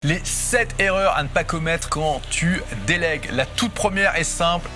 Les 7 erreurs à ne pas commettre quand tu délègues. La toute première est simple.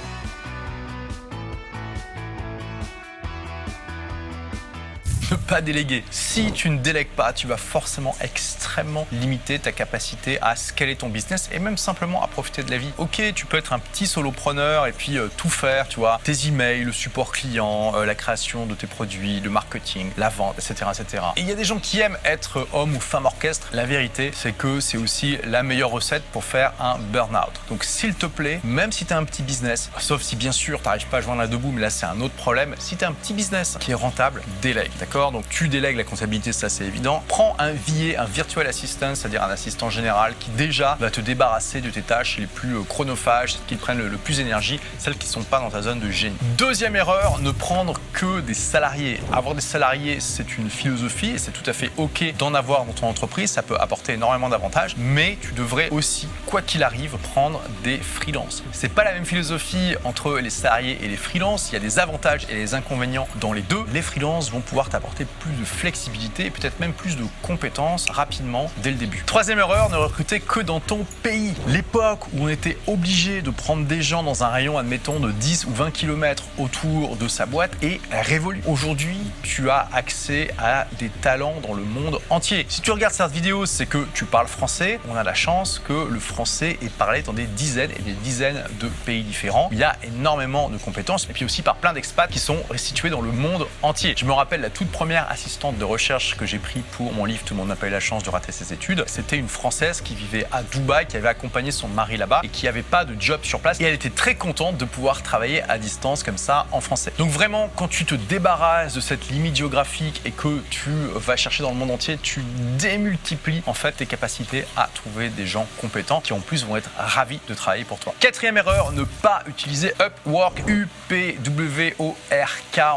Ne pas déléguer. Si tu ne délègues pas, tu vas forcément extrêmement limiter ta capacité à scaler ton business et même simplement à profiter de la vie. Ok, tu peux être un petit solopreneur et puis tout faire, tu vois, tes emails, le support client, la création de tes produits, le marketing, la vente, etc., etc. Et il y a des gens qui aiment être homme ou femme orchestre. La vérité, c'est que c'est aussi la meilleure recette pour faire un burn-out. Donc s'il te plaît, même si tu as un petit business, sauf si bien sûr tu n'arrives pas à joindre la deux bouts, mais là c'est un autre problème, si tu as un petit business qui est rentable, délègue, d'accord? Donc tu délègues la comptabilité, ça c'est évident. Prends un VA, un virtual assistant, c'est-à-dire un assistant général qui déjà va te débarrasser de tes tâches les plus chronophages, qui prennent le plus d'énergie, celles qui ne sont pas dans ta zone de génie. Deuxième erreur, ne prendre que des salariés. Avoir des salariés, c'est une philosophie et c'est tout à fait ok d'en avoir dans ton entreprise, ça peut apporter énormément d'avantages, mais tu devrais aussi, quoi qu'il arrive, prendre des freelances. C'est pas la même philosophie entre les salariés et les freelances, il y a des avantages et des inconvénients dans les deux. Les freelances vont pouvoir t'apporter plus de flexibilité et peut-être même plus de compétences rapidement dès le début. Troisième erreur, ne recruter que dans ton pays. L'époque où on était obligé de prendre des gens dans un rayon, admettons, de 10 ou 20 km autour de sa boîte est révolue. Aujourd'hui, tu as accès à des talents dans le monde entier. Si tu regardes cette vidéo, c'est que tu parles français. On a la chance que le français est parlé dans des dizaines et des dizaines de pays différents. Il y a énormément de compétences et puis aussi par plein d'expats qui sont situés dans le monde entier. Je me rappelle la toute première assistante de recherche que j'ai pris pour mon livre Tout le monde n'a pas eu la chance de rater ses études. C'était une Française qui vivait à Dubaï, qui avait accompagné son mari là-bas et qui n'avait pas de job sur place. Et elle était très contente de pouvoir travailler à distance comme ça en français. Donc vraiment, quand tu te débarrasses de cette limite géographique et que tu vas chercher dans le monde entier, tu démultiplies en fait tes capacités à trouver des gens compétents qui en plus vont être ravis de travailler pour toi. Quatrième erreur, ne pas utiliser Upwork, UPWORK.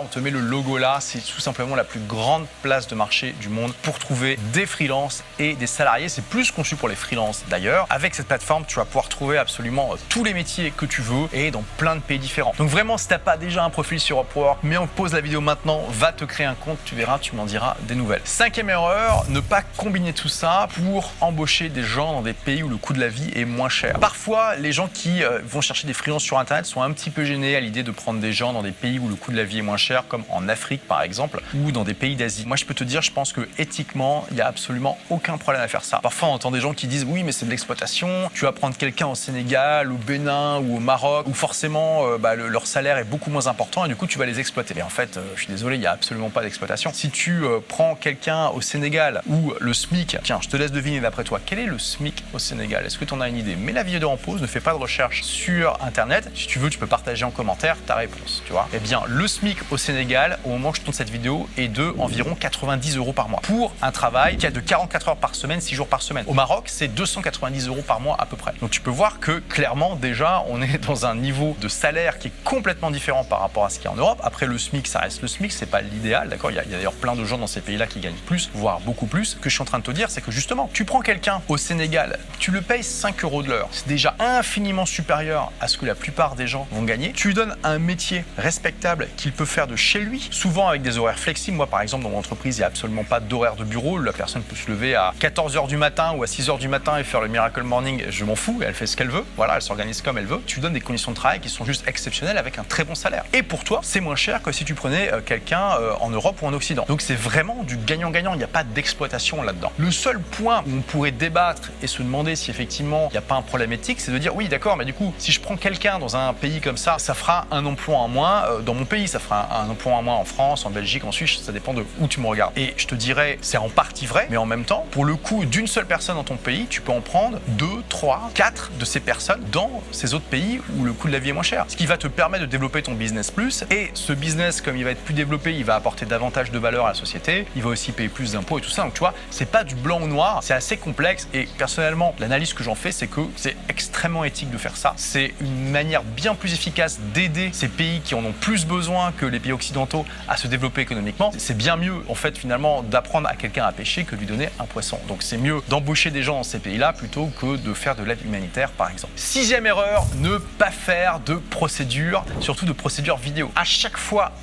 On te met le logo là, c'est tout simplement la plus grande place de marché du monde pour trouver des freelances et des salariés. C'est plus conçu pour les freelances d'ailleurs. Avec cette plateforme, tu vas pouvoir trouver absolument tous les métiers que tu veux et dans plein de pays différents. Donc vraiment, si tu n'as pas déjà un profil sur Upwork, mais on pause la vidéo maintenant, va te créer un compte, tu verras, tu m'en diras des nouvelles. Cinquième erreur, ne pas combiner tout ça pour embaucher des gens dans des pays où le coût de la vie est moins cher. Parfois, les gens qui vont chercher des freelances sur Internet sont un petit peu gênés à l'idée de prendre des gens dans des pays où le coût de la vie est moins cher, comme en Afrique par exemple, ou dans des pays d'Asie. Moi, je peux te dire, je pense que éthiquement, il n'y a absolument aucun problème à faire ça. Parfois, on entend des gens qui disent oui, mais c'est de l'exploitation. Tu vas prendre quelqu'un au Sénégal, au Bénin ou au Maroc, où forcément leur salaire est beaucoup moins important et du coup, tu vas les exploiter. Mais en fait, je suis désolé, il n'y a absolument pas d'exploitation. Si tu prends quelqu'un au Sénégal où le SMIC, tiens, je te laisse deviner d'après toi, quel est le SMIC au Sénégal? Est-ce que tu en as une idée? Mets la vidéo en pause, ne fais pas de recherche sur Internet. Si tu veux, tu peux partager en commentaire ta réponse, tu vois. Eh bien, le SMIC au Sénégal, au moment où je tourne cette vidéo, est de environ 90 € par mois pour un travail qui a de 44 heures par semaine, 6 jours par semaine. Au Maroc, c'est 290 € par mois à peu près. Donc tu peux voir que clairement déjà on est dans un niveau de salaire qui est complètement différent par rapport à ce qu'il y a en Europe. Après le SMIC, ça reste le SMIC, c'est pas l'idéal, d'accord? Il y a d'ailleurs plein de gens dans ces pays-là qui gagnent plus, voire beaucoup plus. Ce que je suis en train de te dire, c'est que justement, tu prends quelqu'un au Sénégal, tu le payes 5 € de l'heure. C'est déjà infiniment supérieur à ce que la plupart des gens vont gagner. Tu lui donnes un métier respectable qu'il peut faire de chez lui, souvent avec des horaires flexibles. Moi par exemple, dans mon entreprise, il n'y a absolument pas d'horaire de bureau. La personne peut se lever à 14 h du matin ou à 6 h du matin et faire le Miracle Morning. Je m'en fous, elle fait ce qu'elle veut. Voilà, elle s'organise comme elle veut. Tu lui donnes des conditions de travail qui sont juste exceptionnelles avec un très bon salaire. Et pour toi, c'est moins cher que si tu prenais quelqu'un en Europe ou en Occident. Donc c'est vraiment du gagnant-gagnant. Il n'y a pas d'exploitation là-dedans. Le seul point où on pourrait débattre et se demander si effectivement il n'y a pas un problème éthique, c'est de dire oui, d'accord, mais du coup, si je prends quelqu'un dans un pays comme ça fera un emploi en moins dans mon pays, ça fera un emploi en moins en France, en Belgique, en Suisse, ça dépend de où tu me regardes. Et je te dirais, c'est en partie vrai, mais en même temps, pour le coût d'une seule personne dans ton pays, tu peux en prendre 2, 3, 4 de ces personnes dans ces autres pays où le coût de la vie est moins cher. Ce qui va te permettre de développer ton business plus. Et ce business, comme il va être plus développé, il va apporter davantage de valeur à la société. Il va aussi payer plus d'impôts et tout ça. Donc tu vois, c'est pas du blanc ou noir, c'est assez complexe. Et personnellement, l'analyse que j'en fais, c'est que c'est extrêmement éthique de faire ça. C'est une manière bien plus efficace d'aider ces pays qui en ont plus besoin que les pays occidentaux à se développer économiquement. c'est bien mieux en fait finalement d'apprendre à quelqu'un à pêcher que de lui donner un poisson. Donc c'est mieux d'embaucher des gens dans ces pays-là plutôt que de faire de l'aide humanitaire par exemple. Sixième erreur, ne pas faire de procédure, surtout de procédure vidéo. À chaque fois,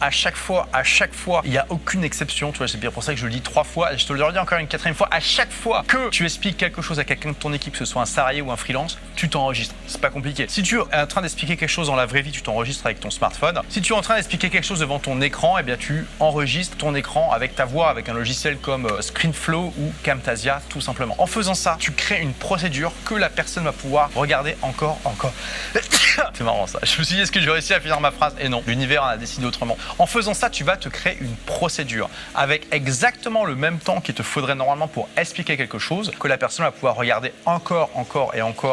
il n'y a aucune exception. Tu vois, c'est bien pour ça que je le dis 3 fois et je te le redis encore une 4e fois. À chaque fois que tu expliques quelque chose à quelqu'un de ton équipe, que ce soit un salarié ou un freelance, tu t'enregistres. C'est pas compliqué. Si tu es en train d'expliquer quelque chose dans la vraie vie, tu t'enregistres avec ton smartphone. Si tu es en train d'expliquer quelque chose devant ton écran, eh bien tu enregistres ton écran avec ta voix, avec un logiciel comme ScreenFlow ou Camtasia, tout simplement. En faisant ça, tu crées une procédure que la personne va pouvoir regarder encore. C'est marrant ça. Je me suis dit, est-ce que j'ai réussi à finir ma phrase? Et non, l'univers en a décidé autrement. En faisant ça, tu vas te créer une procédure avec exactement le même temps qu'il te faudrait normalement pour expliquer quelque chose, que la personne va pouvoir regarder encore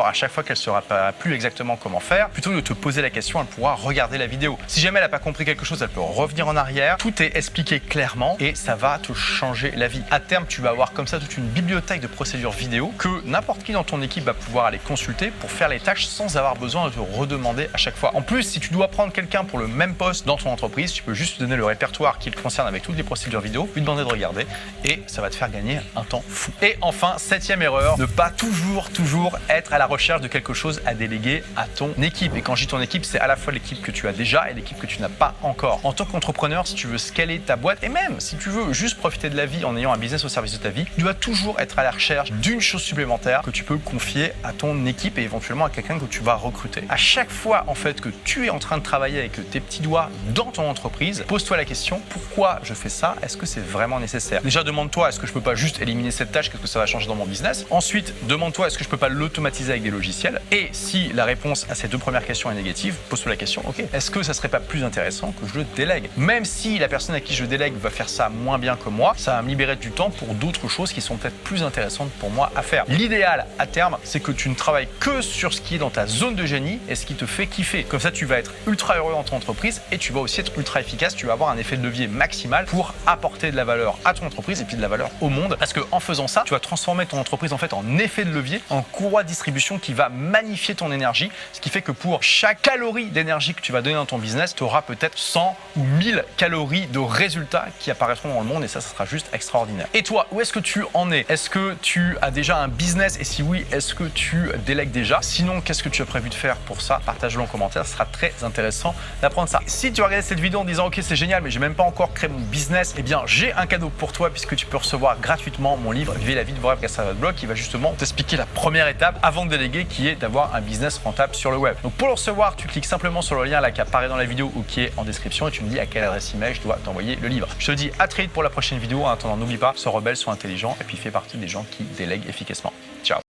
à chaque fois qu'elle ne saura pas plus exactement comment faire. Plutôt que de te poser la question, elle pourra regarder la vidéo. Si jamais elle n'a pas compris quelque chose, elle peut revenir en arrière. Tout est expliqué clairement et ça va te changer la vie. À terme, tu vas avoir comme ça toute une bibliothèque de procédures vidéo que n'importe qui dans ton équipe va pouvoir aller consulter pour faire les tâches sans avoir besoin de te redemander à chaque fois. En plus, si tu dois prendre quelqu'un pour le même poste dans ton entreprise, tu peux juste lui donner le répertoire qui le concerne avec toutes les procédures vidéo, lui demander de regarder et ça va te faire gagner un temps fou. Et enfin, 7e erreur, ne pas toujours être à la recherche de quelque chose à déléguer à ton équipe. Et quand je dis ton équipe, c'est à la fois l'équipe que tu as déjà et l'équipe que tu n'as pas encore. En tant qu'entrepreneur, si tu veux scaler ta boîte et même si tu veux juste profiter de la vie en ayant un business au service de ta vie, tu dois toujours être à la recherche d'une chose supplémentaire que tu peux confier à ton équipe et éventuellement à quelqu'un que tu vas recruter. À chaque fois en fait que tu es en train de travailler avec tes petits doigts dans ton entreprise, pose-toi la question, pourquoi je fais ça? Est-ce que c'est vraiment nécessaire? Déjà, demande-toi, est-ce que je peux pas juste éliminer cette tâche? Qu'est-ce que ça va changer dans mon business? Ensuite, demande-toi, est-ce que je peux pas l'automatiser avec des logiciels? Et si la réponse à ces 2 premières questions est négative, pose-toi la question, ok, est-ce que ça serait pas plus intéressant que je le délègue? Même si la personne à qui je délègue va faire ça moins bien que moi, ça va me libérer du temps pour d'autres choses qui sont peut-être plus intéressantes pour moi à faire. L'idéal à terme, c'est que tu ne travailles que sur ce qui est dans ta zone de génie et ce qui te fait kiffer. Comme ça, tu vas être ultra heureux dans ton entreprise et tu vas aussi être ultra efficace. Tu vas avoir un effet de levier maximal pour apporter de la valeur à ton entreprise et puis de la valeur au monde. Parce que en faisant ça, tu vas transformer ton entreprise en fait en effet de levier, en courroie de distribution qui va magnifier ton énergie. Ce qui fait que pour chaque calorie d'énergie que tu vas donner dans ton business, tu auras peut-être 100 ou 1000 calories de résultats qui apparaîtront dans le monde et ça sera juste extraordinaire. Et toi, où est-ce que tu en es? Est-ce que tu as déjà un business et si oui, est-ce que tu délègues déjà? Sinon, qu'est-ce que tu as prévu de faire pour ça? Partage-le en commentaire, ce sera très intéressant d'apprendre ça. Si tu as regardé cette vidéo en disant ok c'est génial mais j'ai même pas encore créé mon business, eh bien j'ai un cadeau pour toi puisque tu peux recevoir gratuitement mon livre Vivez la vie de vos rêves grâce à votre blog qui va justement t'expliquer la première étape avant de déléguer qui est d'avoir un business rentable sur le web. Donc pour le recevoir, tu cliques simplement sur le lien là qui apparaît dans la vidéo ou qui est en description et tu me dis à quelle adresse email je dois t'envoyer le livre. Je te dis à très vite pour la prochaine vidéo. En attendant, n'oublie pas, sois rebelle, sois intelligent et puis fais partie des gens qui délèguent efficacement. Ciao.